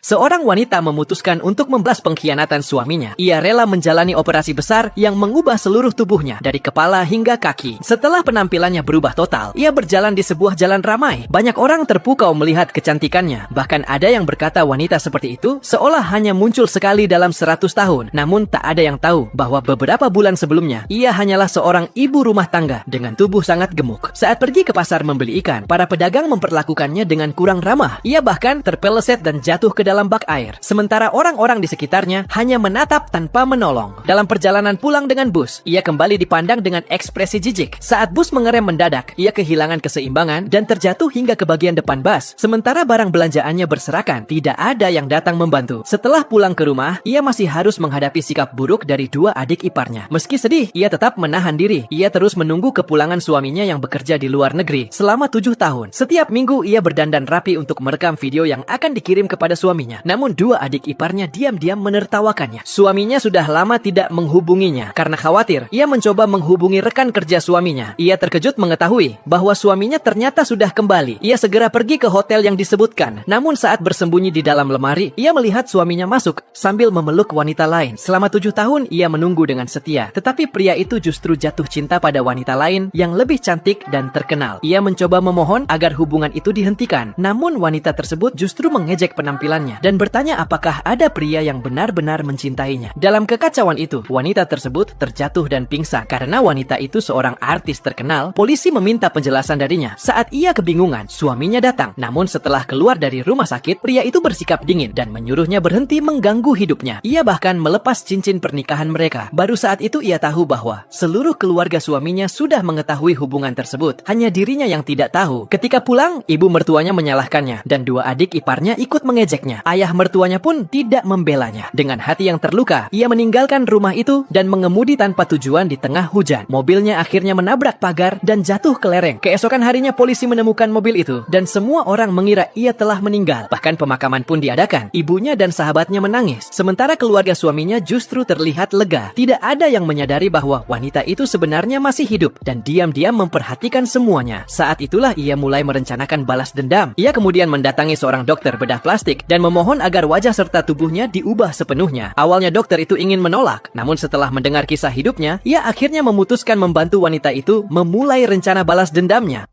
Seorang wanita memutuskan untuk membalas pengkhianatan suaminya. Ia rela menjalani operasi besar yang mengubah seluruh tubuhnya dari kepala hingga kaki. Setelah penampilannya berubah total, ia berjalan di sebuah jalan ramai. Banyak orang terpukau melihat kecantikannya. Bahkan ada yang berkata wanita seperti itu seolah hanya muncul sekali dalam 100 tahun. Namun tak ada yang tahu bahwa beberapa bulan sebelumnya, ia hanyalah seorang ibu rumah tangga dengan tubuh sangat gemuk. Saat pergi ke pasar membeli ikan, para pedagang memperlakukannya dengan kurang ramah. Ia bahkan terpeleset dan jatuh ke dalam bak air. Sementara orang-orang di sekitarnya hanya menatap tanpa menolong. Dalam perjalanan pulang dengan bus, ia kembali dipandang dengan ekspresi jijik. Saat bus mengerem mendadak, ia kehilangan keseimbangan dan terjatuh hingga ke bagian depan bus. Sementara barang belanjaannya berserakan, tidak ada yang datang membantu. Setelah pulang ke rumah, ia masih harus menghadapi sikap buruk dari dua adik iparnya. Meski sedih, ia tetap menahan diri. Ia terus menunggu kepulangan suaminya yang bekerja di luar negeri selama 7 tahun. Setiap minggu, ia berdandan rapi untuk merekam video yang akan dikirim kepada suaminya. Namun dua adik iparnya diam-diam menertawakannya. Suaminya sudah lama tidak menghubunginya. Karena khawatir, ia mencoba menghubungi rekan kerja suaminya. Ia terkejut mengetahui bahwa suaminya ternyata sudah kembali. Ia segera pergi ke hotel yang disebutkan. Namun saat bersembunyi di dalam lemari, ia melihat suaminya masuk sambil memeluk wanita lain. Selama 7 tahun, ia menunggu dengan setia. Tetapi pria itu justru jatuh cinta pada wanita lain yang lebih cantik dan terkenal. Ia mencoba memohon agar hubungan itu dihentikan. Namun wanita tersebut justru mengejek penampilannya dan bertanya apakah ada pria yang benar-benar mencintainya. Dalam kekacauan itu, wanita tersebut terjatuh dan pingsan. Karena wanita itu seorang artis terkenal, polisi meminta penjelasan darinya. Saat ia kebingungan, suaminya datang. Namun setelah keluar dari rumah sakit, pria itu bersikap dingin dan menyuruhnya berhenti mengganggu hidupnya. Ia bahkan melepas cincin pernikahan mereka. Baru saat itu ia tahu bahwa seluruh keluarga suaminya sudah mengetahui hubungan tersebut. Hanya dirinya yang tidak tahu. Ketika pulang, ibu mertuanya menyalahkannya dan dua adik iparnya ikut mengejeknya. Ayah mertuanya pun tidak membelanya. Dengan hati yang terluka, ia meninggalkan rumah itu dan mengemudi tanpa tujuan di tengah hujan. Mobilnya akhirnya menabrak pagar dan jatuh ke lereng. Keesokan harinya polisi menemukan mobil itu dan semua orang mengira ia telah meninggal. Bahkan pemakaman pun diadakan. Ibunya dan sahabatnya menangis. Sementara keluarga suaminya justru terlihat lega. Tidak ada yang menyadari bahwa wanita itu sebenarnya masih hidup dan diam-diam memperhatikan semuanya. Saat itulah ia mulai merencanakan balas dendam. Ia kemudian mendatangi seorang dokter bedah plastik dan memohon agar wajah serta tubuhnya diubah sepenuhnya. Awalnya dokter itu ingin menolak, namun setelah mendengar kisah hidupnya, ia akhirnya memutuskan membantu wanita itu memulai rencana balas dendamnya.